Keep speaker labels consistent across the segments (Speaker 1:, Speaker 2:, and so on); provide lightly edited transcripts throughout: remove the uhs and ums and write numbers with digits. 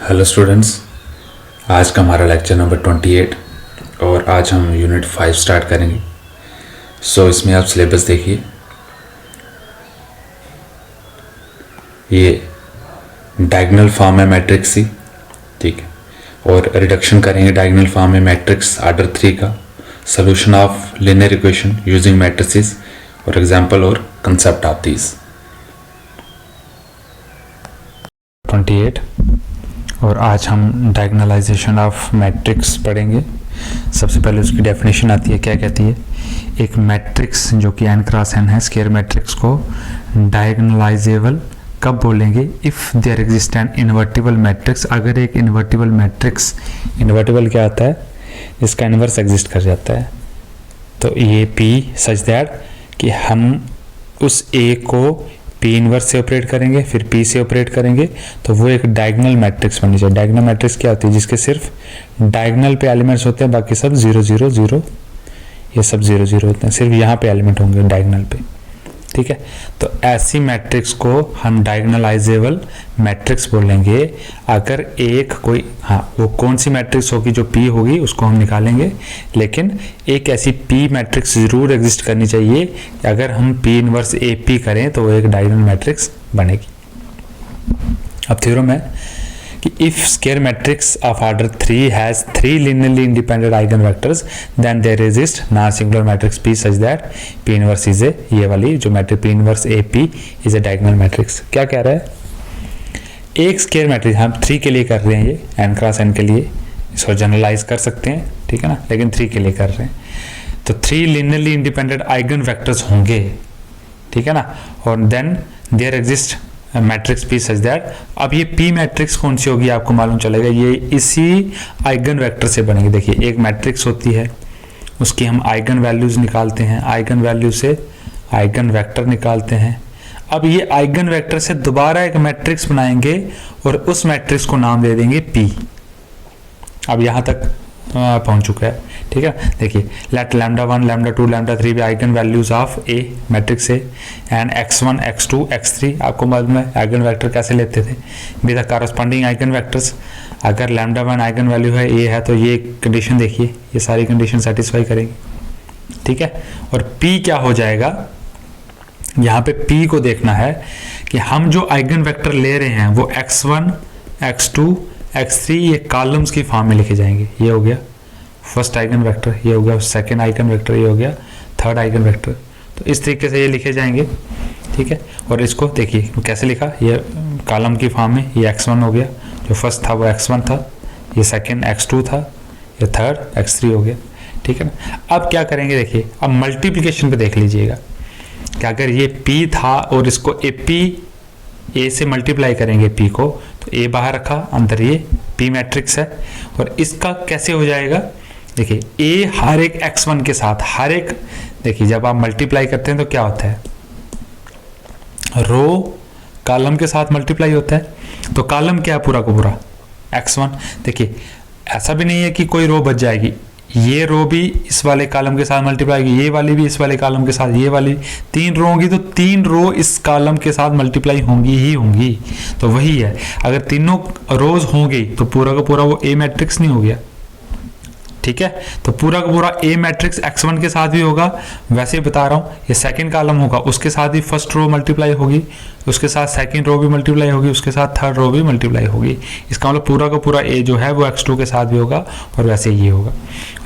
Speaker 1: Hello students, आज का हमारा लेक्चर नंबर 28 और आज हम यूनिट 5 स्टार्ट करेंगे। इसमें आप सिलेबस देखिए। ये डायगोनल फॉर्म है मैट्रिक्स सी, ठीक है, और रिडक्शन करेंगे डायगोनल फॉर्म में मैट्रिक्स आर्डर 3 का, solution of linear equation using matrices और एग्जांपल और कंसेप्ट ऑफ दीज। 28 और आज हम डायगोनलाइजेशन ऑफ मैट्रिक्स पढ़ेंगे। सबसे पहले उसकी डेफिनेशन आती है, क्या कहती है? एक मैट्रिक्स जो कि n क्रॉस n है, स्केयर मैट्रिक्स को डायगोनलाइजेबल कब बोलेंगे? If there exist an invertible matrix. अगर एक इन्वर्टिबल मैट्रिक्स, इन्वर्टिबल क्या आता है? इसका इन्वर्स एग्जिस्ट कर जाता है। तो ये P सच दैट कि हम उस A को P इनवर्स से ऑपरेट करेंगे, फिर P से ऑपरेट करेंगे, तो वो एक डायगोनल मैट्रिक्स बननी चाहिए। डायगोनल मैट्रिक्स क्या होती है? जिसके सिर्फ डायगोनल पे एलिमेंट्स होते हैं, बाकी सब 0 0 0, ये सब 0 0 होते हैं, सिर्फ यहाँ पे एलिमेंट होंगे डायगोनल पे, ठीक है। तो ऐसी मैट्रिक्स को हम डायगोनलाइजेबल मैट्रिक्स बोलेंगे। अगर एक कोई, वो कौन सी मैट्रिक्स होगी? जो P होगी उसको हम निकालेंगे, लेकिन एक ऐसी P मैट्रिक्स ज़रूर एग्जिस्ट करनी चाहिए कि अगर हम P इनवर्स AP करें तो वो एक डायगोनल मैट्रिक्स बनेगी। अब थ्योरम है कि if square matrix of order 3 has 3 linearly independent eigenvectors then there exists non-singular matrix P such that P inverse is a, ये वाली जो matrix P inverse AP is a diagonal matrix। क्या कह रहा है? एक स्केयर मैट्रिक्स, हम 3 के लिए कर रहे हैं, ये n क्रॉस n के लिए, इसको जनरलाइज कर सकते हैं, ठीक है ना, लेकिन 3 के लिए कर रहे हैं। तो 3 linearly independent eigenvectors होंगे, ठीक है ना, और then there exist matrix P such that. अब ये P मैट्रिक्स कौन सी होगी आपको मालूम चलेगा, ये इसी आइगन वेक्टर से बनेगी। देखिए एक मैट्रिक्स होती है, उसकी हम आइगन वैल्यूज निकालते हैं, आइगन वैल्यू से आइगन वेक्टर निकालते हैं। अब ये आइगन वेक्टर से दोबारा एक मैट्रिक्स बनाएंगे और उस मैट्रिक्स को नाम दे देंगे P। अब यहाँ तक पहुँच चुका है, ठीक है। देखिए लेट λ1 λ2 λ3 भी eigen values of A matrix है, एंड x1 x2 x3 आपको मालूम है आइगन वेक्टर कैसे लेते थे, with the corresponding eigen vectors. अगर λ1 आइगन वैल्यू है ए है तो ये कंडीशन देखिए, ये सारी कंडीशन सेटिस्फाई करेगी, ठीक है। और p क्या हो जाएगा? यहाँ पे p को देखना है कि हम जो आइगन वेक्टर ले रहे हैं वो x1 x2 x3 ये कॉलम्स की फॉर्म में लिखे जाएंगे। ये हो गया फर्स्ट आइगन वेक्टर, ये हो गया सेकंड आइगन वेक्टर, ये हो गया थर्ड आइगन वेक्टर। तो इस तरीके से ये लिखे जाएंगे, ठीक है। और इसको देखिए कैसे लिखा, ये कॉलम की फॉर्म में, ये x1 हो गया, जो फर्स्ट था वो x1 था, ये सेकंड x2 था, ये थर्ड x3 हो गया, ठीक है ना। अब क्या करेंगे? देखिए अब मल्टीप्लिकेशन पे देख लीजिएगा कि अगर ये P था और इसको A से मल्टीप्लाई करेंगे P को, तो A बाहर रखा, अंदर ये P मैट्रिक्स है। और इसका कैसे हो जाएगा? देखिए A हर एक x1 के साथ, हर एक, देखिए जब आप मल्टीप्लाई करते हैं तो क्या होता है? रो कॉलम के साथ मल्टीप्लाई होता है। तो कॉलम क्या है? पूरा का पूरा x1। देखिए ऐसा भी नहीं है कि कोई रो बच जाएगी, ये रो भी इस वाले कॉलम के साथ मल्टीप्लाई होगी, ये वाली भी इस वाले कॉलम के साथ, ये वाली 3 रो होंगी, तो 3 रो इस कॉलम के साथ मल्टीप्लाई होंगी ही होंगी। तो वही है, अगर तीनों रोज होंगी तो पूरा का पूरा वो ए मैट्रिक्स नहीं हो गया, ठीक है। तो पूरा का पूरा ए मैट्रिक्स x1 के साथ भी होगा, वैसे ही बता रहा हूँ। ये सेकंड कॉलम होगा, उसके साथ भी फर्स्ट रो मल्टीप्लाई होगी, उसके साथ सेकंड रो भी मल्टीप्लाई होगी, उसके साथ थर्ड रो भी मल्टीप्लाई होगी। इसका मतलब पूरा का पूरा ए जो है वो x2 के साथ भी होगा और वैसे ये होगा।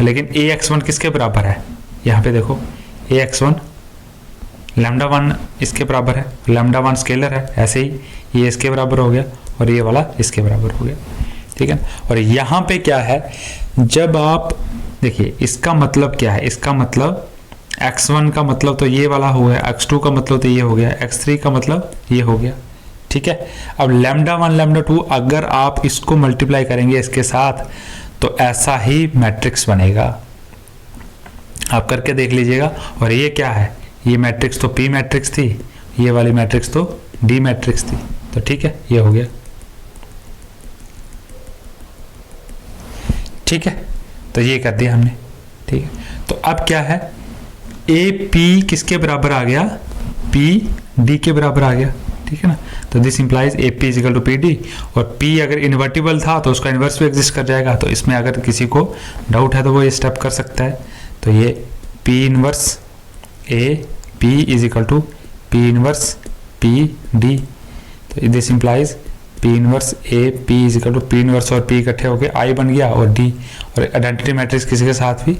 Speaker 1: लेकिन ए x1 किसके बराबर है? यहाँ पे देखो ए x1 λ1 इसके बराबर है, λ1 स्केलर है, ऐसे ही ये इसके बराबर हो गया और ये वाला इसके बराबर हो गया, ठीक है। और यहाँ पे क्या है, जब आप देखिए इसका मतलब क्या है, इसका मतलब x1 का मतलब तो ये वाला हो गया, x2 का मतलब तो ये हो गया, x3 का मतलब ये हो गया, ठीक है। अब λ1 λ2 अगर आप इसको मल्टीप्लाई करेंगे इसके साथ तो ऐसा ही मैट्रिक्स बनेगा, आप करके देख लीजिएगा। और ये क्या है? ये मैट्रिक्स तो P मैट्रिक्स थी, ये वाली मैट्रिक्स तो D मैट्रिक्स थी, तो ठीक है ये हो गया, ठीक है। तो ये कर दिया हमने, ठीक है। तो अब क्या है, ए पी किसके बराबर आ गया? P D के बराबर आ गया, ठीक है ना। तो this implies A P is equal to P D, और पी अगर इन्वर्टिबल था तो उसका इन्वर्स भी एग्जिस्ट कर जाएगा। तो इसमें अगर किसी को डाउट है तो वो ये स्टेप कर सकता है। तो ये P inverse A P is equal to P inverse P D, तो this implies P inverse A P is equal to P inverse और पी इकट्ठे होकर आई बन गया और डी, और आइडेंटिटी मैट्रिक्स किसी के साथ भी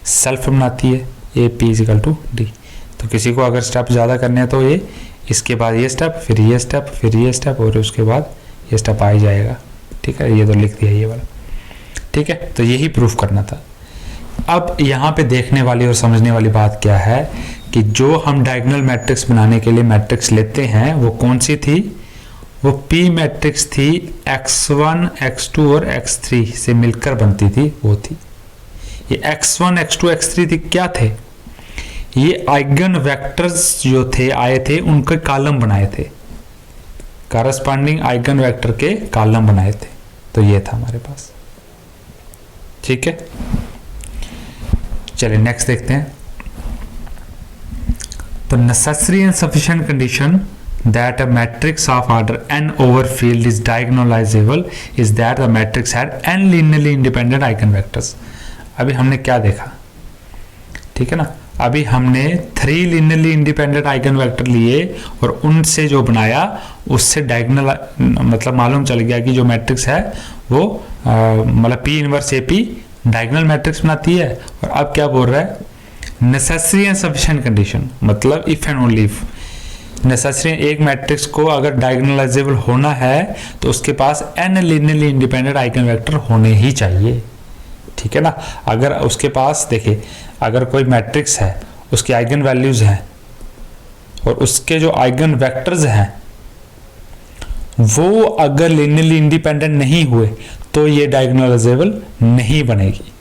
Speaker 1: सेल्फ बनाती है A P is equal to D. तो किसी को अगर स्टेप ज़्यादा करने हैं तो ये इसके बाद ये स्टेप, फिर ये स्टेप, फिर ये स्टेप, और उसके बाद ये स्टेप आ ही जाएगा। ठीक है, ये तो लिख दिया ये वाला। ठीक है, तो यही प्रूफ करना था। अब यहाँ पे देखने वाली और समझने वाली बात क्या है कि जो हम डायगोनल मैट्रिक्स बनाने के लिए मैट्रिक्स लेते हैं वो कौन सी थी, वो पी मैट्रिक्स थी, x1 x2 और x3 से मिलकर बनती थी, वो थी ये x1 x2 x3 थी। क्या थे ये आइगन वेक्टर्स जो थे आए थे, उनके कॉलम बनाए थे, करस्पॉन्डिंग आइगन वेक्टर के कॉलम बनाए थे। तो ये था हमारे पास। ठीक है, चलिए नेक्स्ट देखते हैं। तो necessary and sufficient condition that a matrix of order n over field is diagonalizable is that the matrix had n linearly independent eigenvectors। अभी हमने क्या देखा, ठीक है ना, अभी हमने 3 linearly independent eigenvector लिए और उनसे जो बनाया उससे डायगोनल मतलब मालूम चल गया कि जो मैट्रिक्स है वो मतलब P inverse AP diagonal matrix बनाती है। और अब क्या बोल रहा है, नेसेसरी एंड सफिशिएंट कंडीशन, मतलब if and only if necessary एक मैट्रिक्स को अगर डायगोनलाइजेबल होना है तो उसके पास n linearly independent eigen vector होने ही चाहिए। ठीक है ना, अगर उसके पास देखिए अगर कोई मैट्रिक्स है उसकी आइगन वैल्यूज हैं और उसके जो आइगन वेक्टर्स हैं वो अगर लीनियरली इंडिपेंडेंट नहीं हुए तो ये डायगोनलाइजेबल नहीं बनेगी।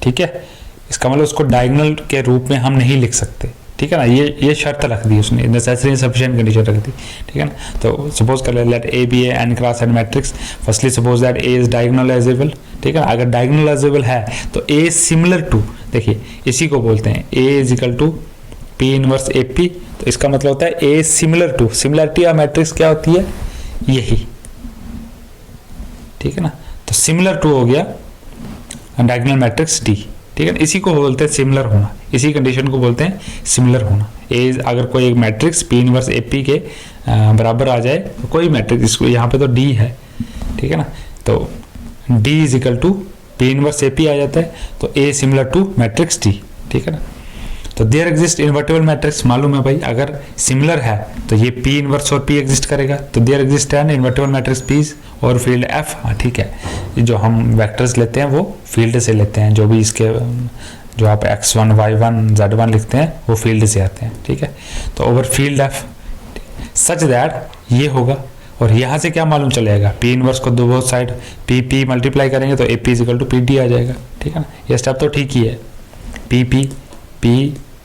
Speaker 1: ठीक है, इसका मतलब उसको डायगोनल के रूप में हम नहीं लिख सकते। ठीक है ना, ये शर्त रख दी उसने, नेसेसरी सफिशिएंट कंडीशन रख दी। ठीक है ना, तो सपोज कर let A be a n cross n matrix, firstly suppose that A is diagonalizable. ठीक है ना, अगर डायगोनलाइजेबल है तो ए सिमिलर टू, देखिए इसी को बोलते हैं A is equal to P inverse A P. तो इसका मतलब होता है A similar to, similarity of matrix क्या होती है, यही। ठीक है ना, तो सिमिलर टू हो गया डायगोनल मैट्रिक्स डी। ठीक है, इसी को बोलते हैं सिमिलर होना, इसी कंडीशन को बोलते हैं सिमिलर होना। ए अगर कोई एक matrix P inverse A P के बराबर आ जाए तो कोई मैट्रिक्स, इसको यहाँ पे तो डी है। ठीक है ना, तो D is equal to P inverse A P आ जाता है, तो A similar to matrix D. ठीक है ना, तो देयर एग्जिस्ट इन्वर्टेबल मैट्रिक्स, मालूम है भाई अगर सिमिलर है तो ये पी इनवर्स और पी एग्जिस्ट करेगा। तो देयर एग्जिस्ट है इन्वर्टेबल मैट्रिक्स पी और फील्ड एफ। हाँ ठीक है, जो हम वेक्टर्स लेते हैं वो फील्ड से लेते हैं, जो भी इसके जो आप x1 y1 z1 लिखते हैं वो फील्ड से आते हैं। ठीक है, तो over field F such that ये होगा, और यहाँ से क्या मालूम चलेगा, पी इनवर्स को दो बोथ साइड पी मल्टीप्लाई करेंगे तो A P is equal to P D आ जाएगा। ठीक है ना, ये स्टेप तो ठीक ही है।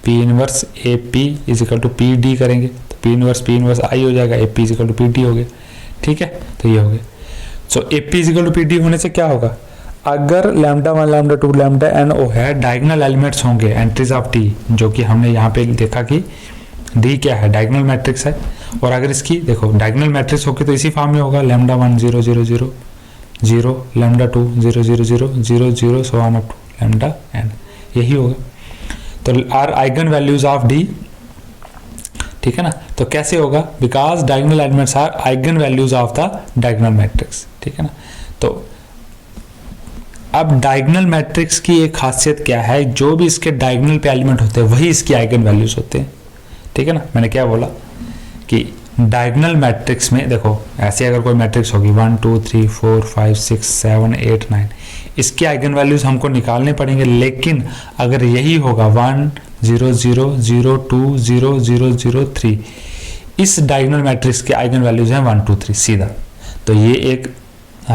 Speaker 1: P inverse A P is equal to P D करेंगे तो पी इनवर्स आई हो जाएगा, A P is equal to P D हो गया। ठीक है, तो ये हो गया। So A P is equal to P D होने से क्या होगा, अगर लैम्डा 1 लैम्डा 2 लैम्डा एन ओ है, डायगोनल एलिमेंट्स होंगे एंट्रीज ऑफ टी, जो कि हमने यहाँ पे देखा कि डी क्या है, डायगोनल मैट्रिक्स है। और अगर इसकी देखो डायगोनल मैट्रिक्स होगी तो इसी फॉर्म में होगा, lambda 1 0 0 0 0 lambda 2 0 0 0 0 0 so on up to lambda n, यही होगा। तो are eigen values of D. ठीक है ना, तो कैसे होगा, because diagonal elements are eigen values of the diagonal matrix. ठीक है ना, तो अब डायगोनल मैट्रिक्स की एक खासियत क्या है, जो भी इसके डायगोनल पे एलिमेंट होते हैं वही इसकी आइगन वैल्यूज होते हैं। ठीक है ना, मैंने क्या बोला कि डायगोनल मैट्रिक्स में देखो ऐसे अगर कोई मैट्रिक्स होगी 1 2 3 4 5 6 7 8 9, इसके आइगन वैल्यूज हमको निकालने पड़ेंगे। लेकिन अगर यही होगा 1 0 0 0 2 0 0 0 3, इस डायगोनल मैट्रिक्स के आइगन वैल्यूज हैं 1 2 3 सीधा। तो ये एक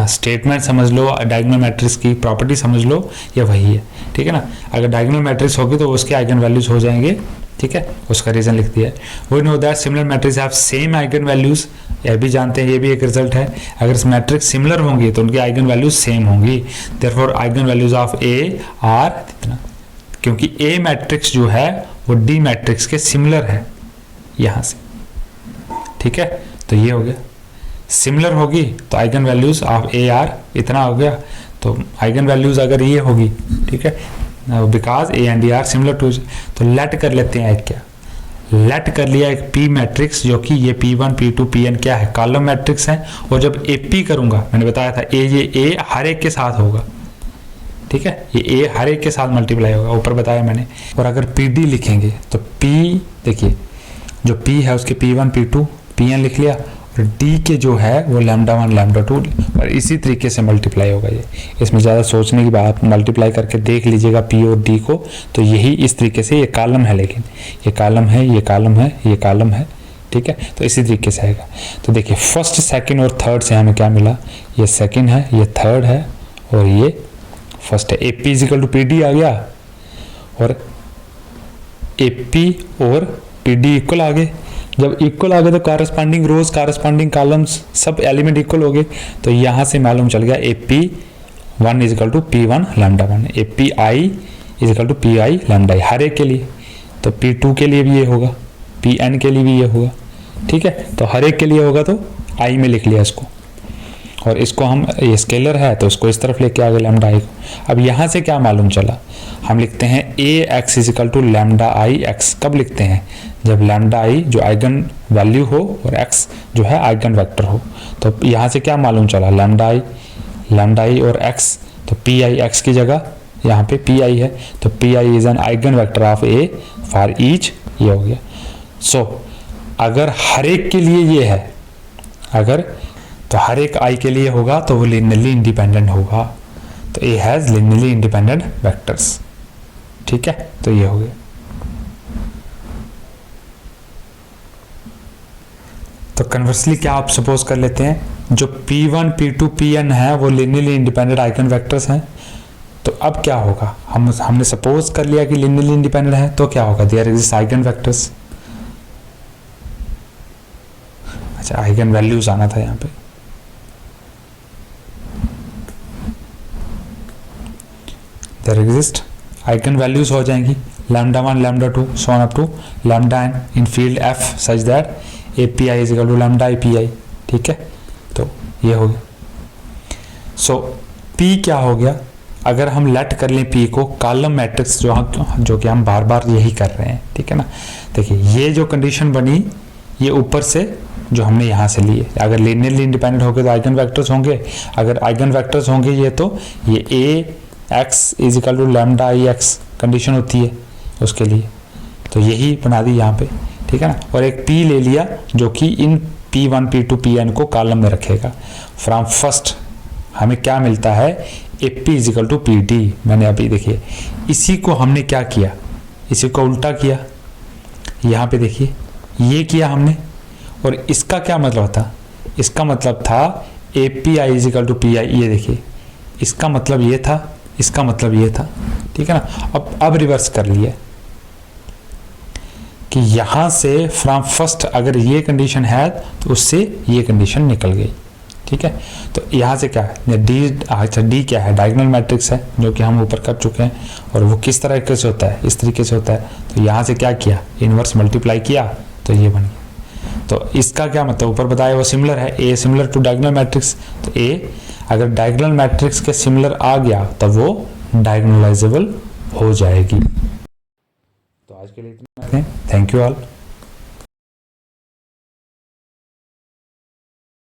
Speaker 1: स्टेटमेंट समझ लो, डायगोनल मैट्रिक्स की प्रॉपर्टी समझ लो, ये वही है। ठीक है ना, अगर डायगोनल मैट्रिक्स होगी तो उसके आइगन वैल्यूज हो जाएंगे। ठीक है, उसका रीजन लिख दिया है। We know that similar matrix have same eigen values, यह भी जानते हैं, ये भी एक रिजल्ट है। अगर मैट्रिक्स सिमिलर होंगी तो उनकी आइगन वैल्यूज सेम होंगी। Therefore eigen values of A R इतना, क्योंकि ए मैट्रिक्स जो है वो डी मैट्रिक्स के सिमिलर है यहाँ से। ठीक है, तो ये हो गया। सिमिलर होगी तो eigen values of A R इतना हो गया, तो आइगन वैल्यूज अगर ये होगी, ठीक है, because A and D are similar to, तो लेट कर लेते हैं एक, क्या लेट कर लिया एक पी मैट्रिक्स, जो कि ये P1 P2 Pn क्या है, कॉलम मैट्रिक्स है। और जब AP करूंगा, मैंने बताया था ये A हर एक के साथ होगा, ठीक है, ये A हर एक के साथ मल्टीप्लाई होगा, ऊपर बताया मैंने। और अगर PD लिखेंगे तो P, देखिए जो P है उसके P1 P2 Pn लिख लिया, और D के जो है वो λ1 λ2, और इसी तरीके से मल्टीप्लाई होगा। ये इसमें ज़्यादा सोचने की बात, मल्टीप्लाई करके देख लीजिएगा P और D को, तो यही इस तरीके से, ये कॉलम है, लेकिन ये कॉलम है, ये कॉलम है, ये कॉलम है, ठीक है, तो इसी तरीके से आएगा। तो देखिए फर्स्ट सेकंड और थर्ड से हमें क्या मिला, ये सेकंड है, ये थर्ड है, और ये फर्स्ट है। AP इजिकल टू PD आ गया, और AP और PD इक्वल आ गए। जब इक्वल आ गए तो कारस्पॉन्डिंग रोज, कारस्पॉन्डिंग कॉलम्स, सब एलिमेंट इक्वल हो गए, तो यहाँ से मालूम चल गया AP1 is equal to P1 λ1, API is equal to PI λi हर एक के लिए। तो P2 के लिए भी ये होगा, Pn के लिए भी ये होगा, ठीक है, तो हर एक के लिए होगा, तो I में लिख लिया इसको। और इसको हम, ये स्केलर है तो इसको इस तरफ लेके आ गए λi को। अब यहाँ से क्या मालूम चला, हम लिखते हैं AX इजिकल टू λIX। कब लिखते हैं, जब λi जो आइगन वैल्यू हो और x जो है आइगन वेक्टर हो। तो यहाँ से क्या मालूम चला, λi और x, तो Pi x की जगह यहाँ पे Pi है, तो Pi is an eigen vector of A for each, ये हो गया। सो अगर हर एक के लिए ये है, अगर तो हर एक I के लिए होगा तो वो लिनियरली इंडिपेंडेंट होगा, तो A has linearly independent vectors, ठीक है, तो ये हो गया। तो कन्वर्सली क्या आप सपोज कर लेते हैं, जो P1 P2 Pn है वो लिनियरली इंडिपेंडेंट आइगन वेक्टर्स हैं। तो अब क्या होगा, हमने सपोज कर लिया कि लिनियरली इंडिपेंडेंट है, तो क्या होगा, देयर एग्जिस्ट आइगन वेक्टर्स। अच्छा, आइगन वैल्यूज आना था यहाँ पे, देयर एग्जिस्ट आइगन वैल्यूज हो जाएंगी λ1 λ2 so on up to λn in field F such that API is equal to λi PI, ठीक है, तो ये हो गया। सो P क्या हो गया, अगर हम लेट कर लें P को कॉलम मैट्रिक्स, जो कि हम बार बार यही कर रहे हैं, ठीक है ना। देखिए ये जो कंडीशन बनी, ये ऊपर से जो हमने यहाँ से लिए, अगर लिनियरली इंडिपेंडेंट होंगे तो आइगन वेक्टर्स होंगे, अगर आइगन वेक्टर्स होंगे ये, तो ये AX is equal to λIX condition होती है उसके लिए, तो यही बना दी यहाँ पे, ठीक है ना। और एक P ले लिया जो कि इन P1 P2 Pn को कॉलम में रखेगा। फ्रॉम फर्स्ट हमें क्या मिलता है, AP is equal to PD। मैंने अभी देखिए इसी को हमने क्या किया, इसी को उल्टा किया, यहाँ पे देखिए ये किया हमने, और इसका क्या मतलब था, इसका मतलब था API is equal to PI, ये देखिए इसका मतलब ये था, इसका मतलब ये था, ठीक है ना। अब रिवर्स कर लिया कि यहां से फ्रॉम फर्स्ट अगर ये कंडीशन है तो उससे ये कंडीशन निकल गई, ठीक है। तो यहाँ से क्या है, डी, अच्छा डी क्या है, डायगोनल मैट्रिक्स है, जो कि हम ऊपर कर चुके हैं, और वो किस तरीके से होता है, इस तरीके से होता है। तो यहाँ से क्या किया, इनवर्स मल्टीप्लाई किया, तो ये बन गया। तो इसका क्या मतलब, ऊपर बताया वो सिमिलर है, A similar to diagonal matrix, तो ए अगर डायगोनल मैट्रिक्स के सिमिलर आ गया तो वो डायगोनलाइजेबल हो जाएगी। तो आज के लिए इतना, थैंक यू ऑल।